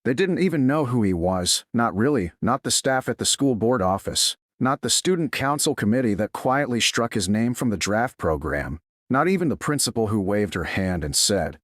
They didn't even know who he was, not really, not the staff at the school board office, not the student council committee that quietly struck his name from the draft program, not even the principal who waved her hand and said,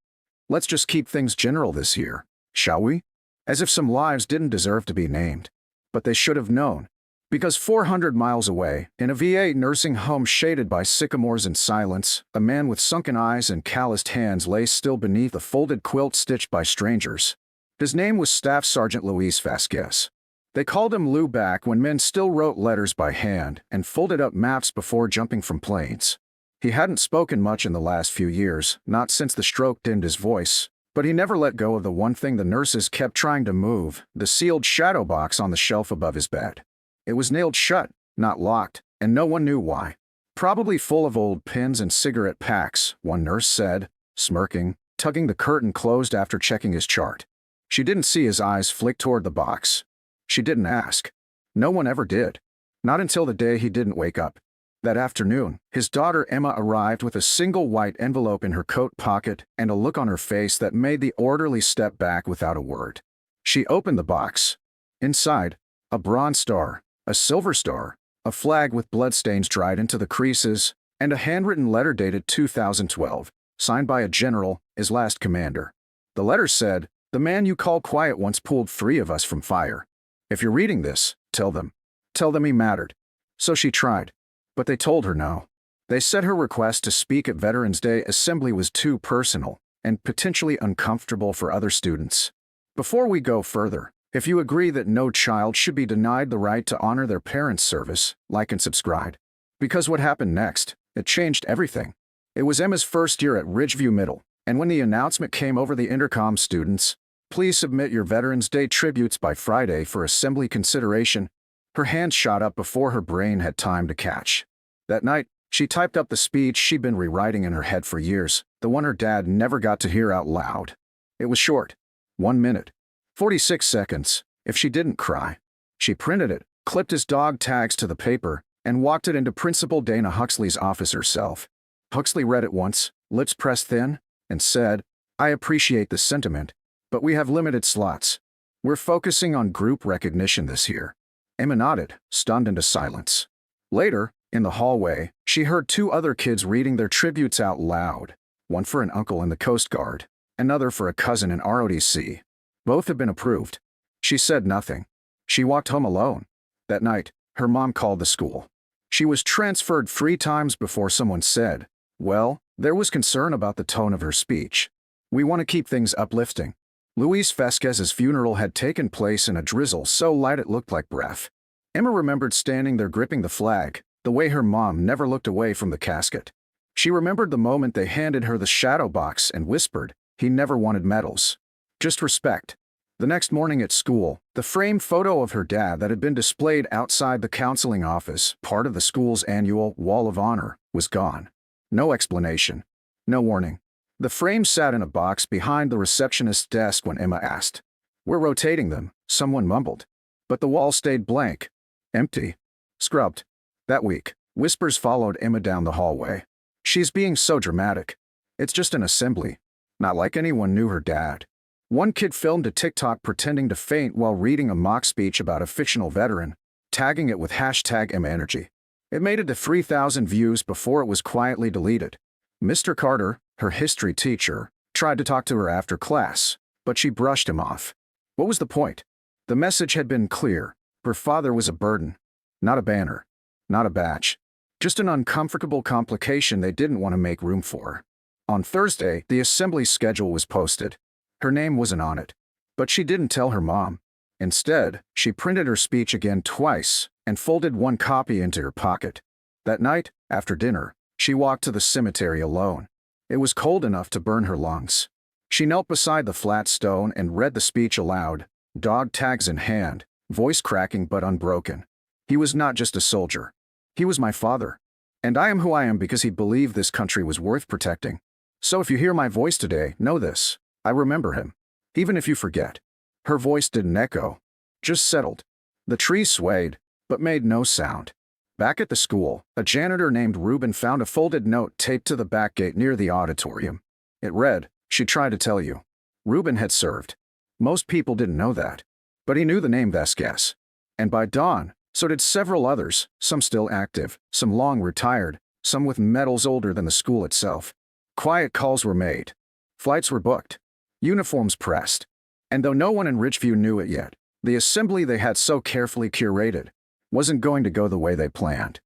"Let's just keep things general this year, shall we?" As if some lives didn't deserve to be named. But they should have known. Because 400 miles away, in a VA nursing home shaded by sycamores and silence, a man with sunken eyes and calloused hands lay still beneath a folded quilt stitched by strangers. His name was Staff Sergeant Luis Vasquez. They called him Lou back when men still wrote letters by hand and folded up maps before jumping from planes. He hadn't spoken much in the last few years, not since the stroke dimmed his voice, but he never let go of the one thing the nurses kept trying to move, the sealed shadow box on the shelf above his bed. It was nailed shut, not locked, and no one knew why. Probably full of old pins and cigarette packs, one nurse said, smirking, tugging the curtain closed after checking his chart. She didn't see his eyes flick toward the box. She didn't ask. No one ever did. Not until the day he didn't wake up. That afternoon, his daughter Emma arrived with a single white envelope in her coat pocket and a look on her face that made the orderly step back without a word. She opened the box. Inside, a bronze star, a silver star, a flag with bloodstains dried into the creases, and a handwritten letter dated 2012, signed by a general, his last commander. The letter said, "The man you call quiet once pulled 3 of us from fire. If you're reading this, tell them. Tell them he mattered." So she tried. But they told her no. They said her request to speak at Veterans Day Assembly was too personal and potentially uncomfortable for other students. Before we go further, if you agree that no child should be denied the right to honor their parents' service, like and subscribe. Because what happened next, it changed everything. It was Emma's first year at Ridgeview Middle, and when the announcement came over the intercom, "Students, please submit your Veterans Day tributes by Friday for assembly consideration," her hand shot up before her brain had time to catch. That night, she typed up the speech she'd been rewriting in her head for years, the one her dad never got to hear out loud. It was short. 1 minute. 46 seconds, if she didn't cry. She printed it, clipped his dog tags to the paper, and walked it into Principal Dana Huxley's office herself. Huxley read it once, lips pressed thin, and said, "I appreciate the sentiment, but we have limited slots. We're focusing on group recognition this year." Emma nodded, stunned into silence. Later, in the hallway, she heard 2 other kids reading their tributes out loud, one for an uncle in the Coast Guard, another for a cousin in ROTC. Both had been approved. She said nothing. She walked home alone. That night, her mom called the school. She was transferred 3 times before someone said, "Well, there was concern about the tone of her speech. We want to keep things uplifting." Luis Vasquez's funeral had taken place in a drizzle so light it looked like breath. Emma remembered standing there gripping the flag, the way her mom never looked away from the casket. She remembered the moment they handed her the shadow box and whispered, "He never wanted medals. Just respect." The next morning at school, the framed photo of her dad that had been displayed outside the counseling office, part of the school's annual Wall of Honor, was gone. No explanation. No warning. The frame sat in a box behind the receptionist's desk when Emma asked. "We're rotating them," someone mumbled. But the wall stayed blank. Empty. Scrubbed. That week, whispers followed Emma down the hallway. "She's being so dramatic. It's just an assembly." Not like anyone knew her dad. One kid filmed a TikTok pretending to faint while reading a mock speech about a fictional veteran, tagging it with #EmmaEnergy. It made it to 3,000 views before it was quietly deleted. Mr. Carter, her history teacher, tried to talk to her after class, but she brushed him off. What was the point? The message had been clear. Her father was a burden. Not a banner. Not a badge. Just an uncomfortable complication they didn't want to make room for. On Thursday, the assembly schedule was posted. Her name wasn't on it. But she didn't tell her mom. Instead, she printed her speech again twice and folded one copy into her pocket. That night, after dinner, she walked to the cemetery alone. It was cold enough to burn her lungs. She knelt beside the flat stone and read the speech aloud, dog tags in hand, voice cracking but unbroken. "He was not just a soldier. He was my father. And I am who I am because he believed this country was worth protecting. So if you hear my voice today, know this. I remember him. Even if you forget." Her voice didn't echo, just settled. The trees swayed, but made no sound. Back at the school, a janitor named Ruben found a folded note taped to the back gate near the auditorium. It read, "She tried to tell you." Ruben had served. Most people didn't know that. But he knew the name Vasquez. And by dawn, so did several others, some still active, some long retired, some with medals older than the school itself. Quiet calls were made. Flights were booked. Uniforms pressed. And though no one in Ridgeview knew it yet, the assembly they had so carefully curated wasn't going to go the way they planned.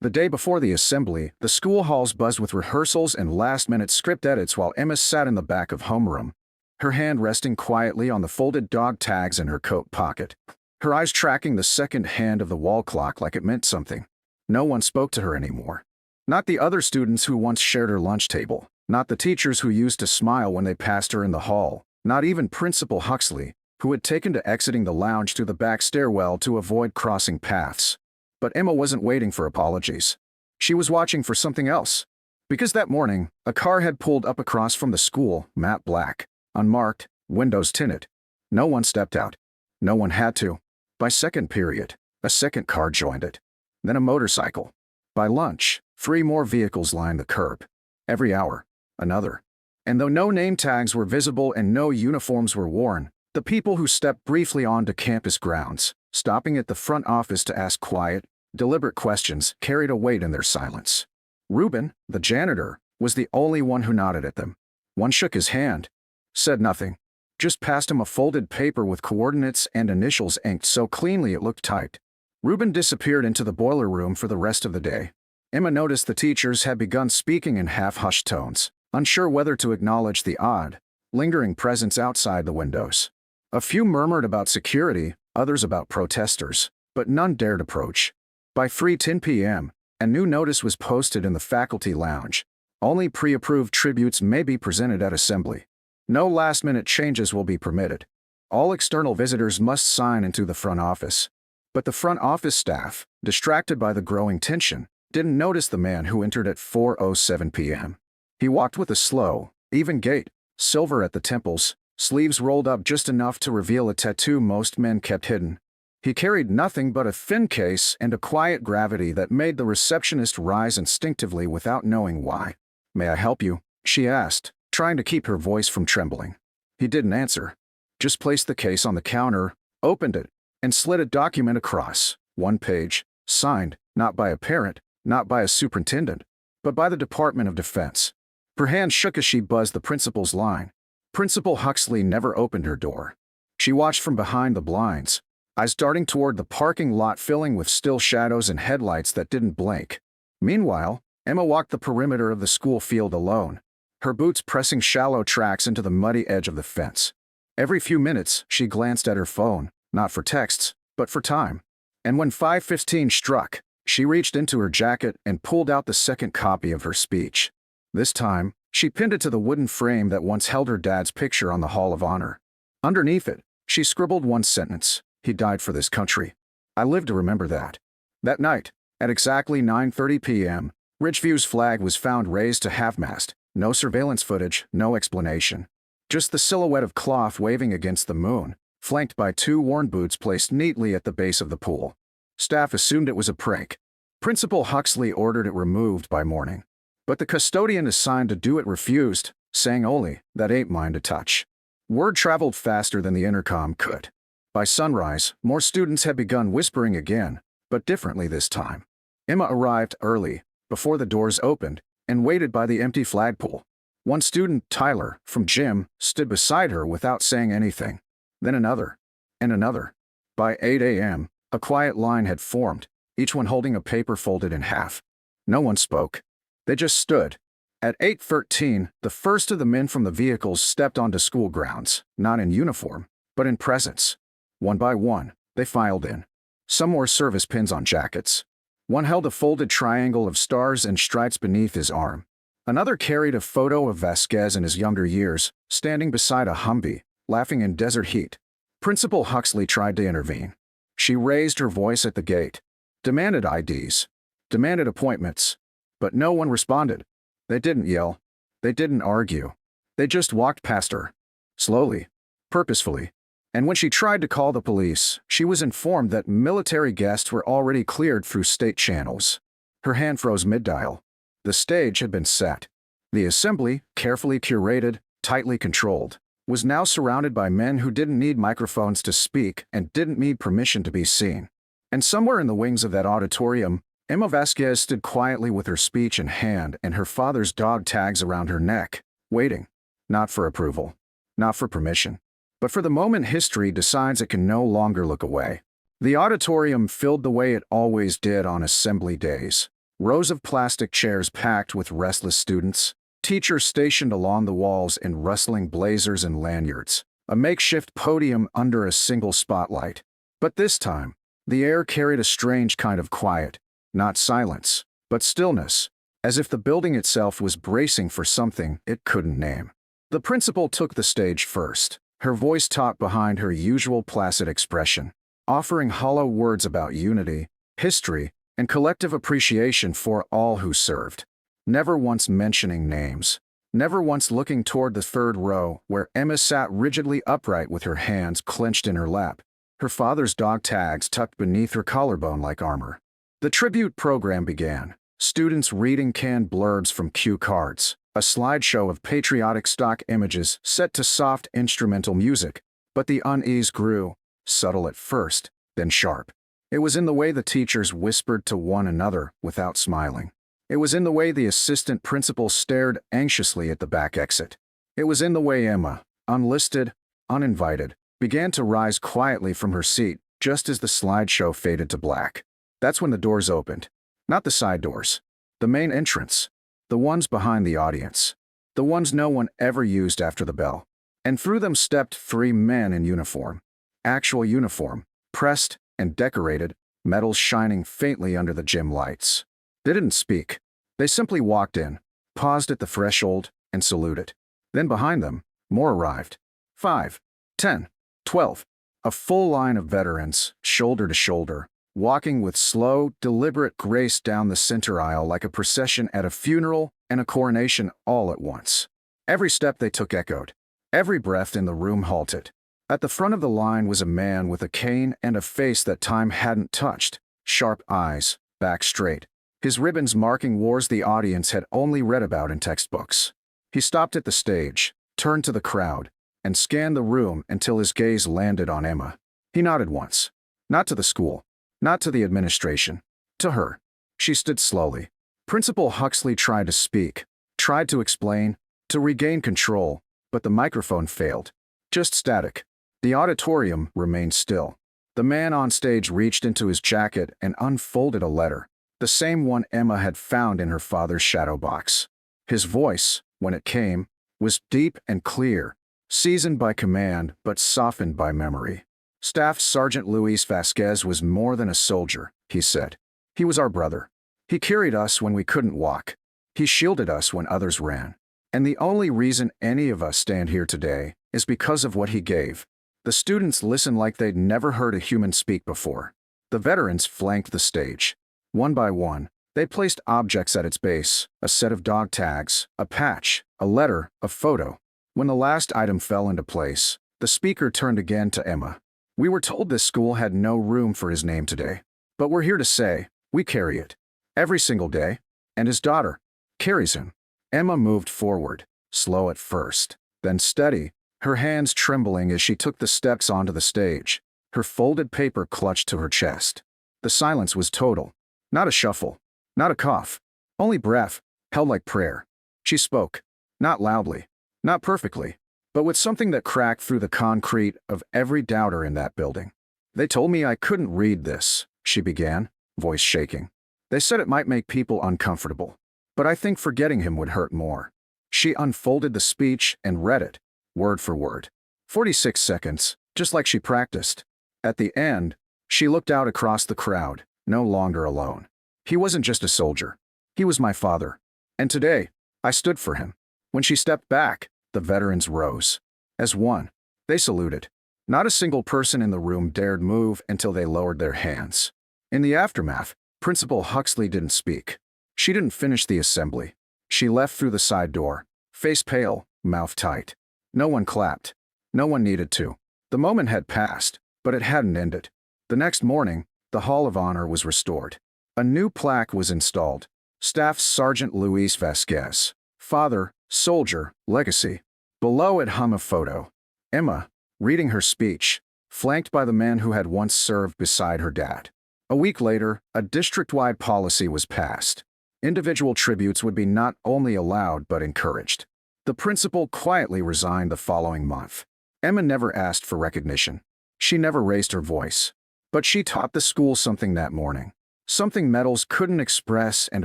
The day before the assembly, the school halls buzzed with rehearsals and last-minute script edits while Emma sat in the back of homeroom, her hand resting quietly on the folded dog tags in her coat pocket, her eyes tracking the second hand of the wall clock like it meant something. No one spoke to her anymore. Not the other students who once shared her lunch table, not the teachers who used to smile when they passed her in the hall, not even Principal Huxley, who had taken to exiting the lounge through the back stairwell to avoid crossing paths. But Emma wasn't waiting for apologies. She was watching for something else. Because that morning, a car had pulled up across from the school, matte black, unmarked, windows tinted. No one stepped out. No one had to. By second period, a second car joined it. Then a motorcycle. By lunch, 3 more vehicles lined the curb. Every hour, another. And though no name tags were visible and no uniforms were worn, the people who stepped briefly onto campus grounds, stopping at the front office to ask quiet, deliberate questions, carried a weight in their silence. Reuben, the janitor, was the only one who nodded at them. One shook his hand, said nothing, just passed him a folded paper with coordinates and initials inked so cleanly it looked typed. Reuben disappeared into the boiler room for the rest of the day. Emma noticed the teachers had begun speaking in half-hushed tones, unsure whether to acknowledge the odd, lingering presence outside the windows. A few murmured about security, others about protesters, but none dared approach. By 3:10 p.m., a new notice was posted in the faculty lounge. Only pre-approved tributes may be presented at assembly. No last-minute changes will be permitted. All external visitors must sign into the front office. But the front office staff, distracted by the growing tension, didn't notice the man who entered at 4:07 p.m. He walked with a slow, even gait, silver at the temples, sleeves rolled up just enough to reveal a tattoo most men kept hidden. He carried nothing but a thin case and a quiet gravity that made the receptionist rise instinctively without knowing why. "May I help you?" she asked, trying to keep her voice from trembling. He didn't answer. Just placed the case on the counter, opened it, and slid a document across, 1 page, signed, not by a parent, not by a superintendent, but by the Department of Defense. Her hand shook as she buzzed the principal's line. Principal Huxley never opened her door. She watched from behind the blinds, eyes darting toward the parking lot filling with still shadows and headlights that didn't blink. Meanwhile, Emma walked the perimeter of the school field alone, her boots pressing shallow tracks into the muddy edge of the fence. Every few minutes, she glanced at her phone, not for texts, but for time. And when 5:15 struck, she reached into her jacket and pulled out the second copy of her speech. This time, she pinned it to the wooden frame that once held her dad's picture on the Hall of Honor. Underneath it, she scribbled one sentence: "He died for this country. I live to remember that." That night, at exactly 9:30 p.m., Ridgeview's flag was found raised to half-mast. No surveillance footage, no explanation. Just the silhouette of cloth waving against the moon, flanked by 2 worn boots placed neatly at the base of the pool. Staff assumed it was a prank. Principal Huxley ordered it removed by morning. But the custodian assigned to do it refused, saying only, "That ain't mine to touch." Word traveled faster than the intercom could. By sunrise, more students had begun whispering again, but differently this time. Emma arrived early, before the doors opened, and waited by the empty flagpole. One student, Tyler, from gym, stood beside her without saying anything. Then another, and another. By 8 a.m., a quiet line had formed, each one holding a paper folded in half. No one spoke. They just stood. At 8:13, the first of the men from the vehicles stepped onto school grounds, not in uniform, but in presence. One by one, they filed in. Some wore service pins on jackets. One held a folded triangle of stars and stripes beneath his arm. Another carried a photo of Vasquez in his younger years, standing beside a Humvee, laughing in desert heat. Principal Huxley tried to intervene. She raised her voice at the gate, demanded IDs, demanded appointments, but no one responded. They didn't yell. They didn't argue. They just walked past her. Slowly. Purposefully. And when she tried to call the police, she was informed that military guests were already cleared through state channels. Her hand froze mid-dial. The stage had been set. The assembly, carefully curated, tightly controlled. was now surrounded by men who didn't need microphones to speak and didn't need permission to be seen. And somewhere in the wings of that auditorium, Emma Vasquez stood quietly with her speech in hand and her father's dog tags around her neck, waiting, not for approval, not for permission, but for the moment history decides it can no longer look away. The auditorium filled the way it always did on assembly days. Rows of plastic chairs packed with restless students, teachers stationed along the walls in rustling blazers and lanyards, a makeshift podium under a single spotlight. But this time, the air carried a strange kind of quiet, not silence, but stillness, as if the building itself was bracing for something it couldn't name. The principal took the stage first, her voice taut behind her usual placid expression, offering hollow words about unity, history, and collective appreciation for all who served. Never once mentioning names, never once looking toward the third row where Emma sat rigidly upright with her hands clenched in her lap, her father's dog tags tucked beneath her collarbone like armor. The tribute program began, students reading canned blurbs from cue cards, a slideshow of patriotic stock images set to soft instrumental music, but the unease grew, subtle at first, then sharp. It was in the way the teachers whispered to one another without smiling. It was in the way the assistant principal stared anxiously at the back exit. It was in the way Emma, unlisted, uninvited, began to rise quietly from her seat just as the slideshow faded to black. That's when the doors opened. Not the side doors. The main entrance. The ones behind the audience. The ones no one ever used after the bell. And through them stepped three men in uniform. Actual uniform, pressed and decorated, medals shining faintly under the gym lights. They didn't speak. They simply walked in, paused at the threshold, and saluted. Then behind them, more arrived. 5, 10, 12. A full line of veterans, shoulder to shoulder, walking with slow, deliberate grace down the center aisle like a procession at a funeral and a coronation all at once. Every step they took echoed. Every breath in the room halted. At the front of the line was a man with a cane and a face that time hadn't touched, sharp eyes, back straight. His ribbons marking wars the audience had only read about in textbooks. He stopped at the stage, turned to the crowd, and scanned the room until his gaze landed on Emma. He nodded once. Not to the school. Not to the administration. To her. She stood slowly. Principal Huxley tried to speak, tried to explain, to regain control, but the microphone failed. Just static. The auditorium remained still. The man on stage reached into his jacket and unfolded a letter, the same one Emma had found in her father's shadow box. His voice, when it came, was deep and clear, seasoned by command but softened by memory. Staff Sergeant Luis Vasquez was more than a soldier, he said. He was our brother. He carried us when we couldn't walk. He shielded us when others ran. And the only reason any of us stand here today is because of what he gave. The students listened like they'd never heard a human speak before. The veterans flanked the stage. One by one, they placed objects at its base, a set of dog tags, a patch, a letter, a photo. When the last item fell into place, the speaker turned again to Emma. We were told this school had no room for his name today, but we're here to say, we carry it. Every single day. And his daughter carries him. Emma moved forward, slow at first, then steady, her hands trembling as she took the steps onto the stage, her folded paper clutched to her chest. The silence was total. Not a shuffle, not a cough, only breath, held like prayer. She spoke, not loudly, not perfectly, but with something that cracked through the concrete of every doubter in that building. They told me I couldn't read this, she began, voice shaking. They said it might make people uncomfortable, but I think forgetting him would hurt more. She unfolded the speech and read it, word for word. 46 seconds, just like she practiced. At the end, she looked out across the crowd, no longer alone. He wasn't just a soldier. He was my father. And today, I stood for him. When she stepped back, the veterans rose. As one, they saluted. Not a single person in the room dared move until they lowered their hands. In the aftermath, Principal Huxley didn't speak. She didn't finish the assembly. She left through the side door, face pale, mouth tight. No one clapped. No one needed to. The moment had passed, but it hadn't ended. The next morning, the Hall of Honor was restored. A new plaque was installed. Staff Sergeant Luis Vasquez. Father, soldier, legacy. Below it hung a photo, Emma, reading her speech, flanked by the man who had once served beside her dad. A week later, a district-wide policy was passed. Individual tributes would be not only allowed but encouraged. The principal quietly resigned the following month. Emma never asked for recognition. She never raised her voice. But she taught the school something that morning. Something medals couldn't express and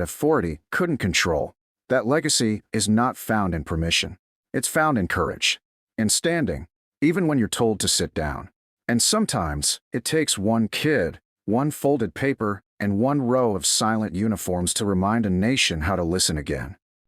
authority couldn't control. That legacy is not found in permission. It's found in courage. In standing, even when you're told to sit down. And sometimes, it takes one kid, one folded paper, and one row of silent uniforms to remind a nation how to listen again.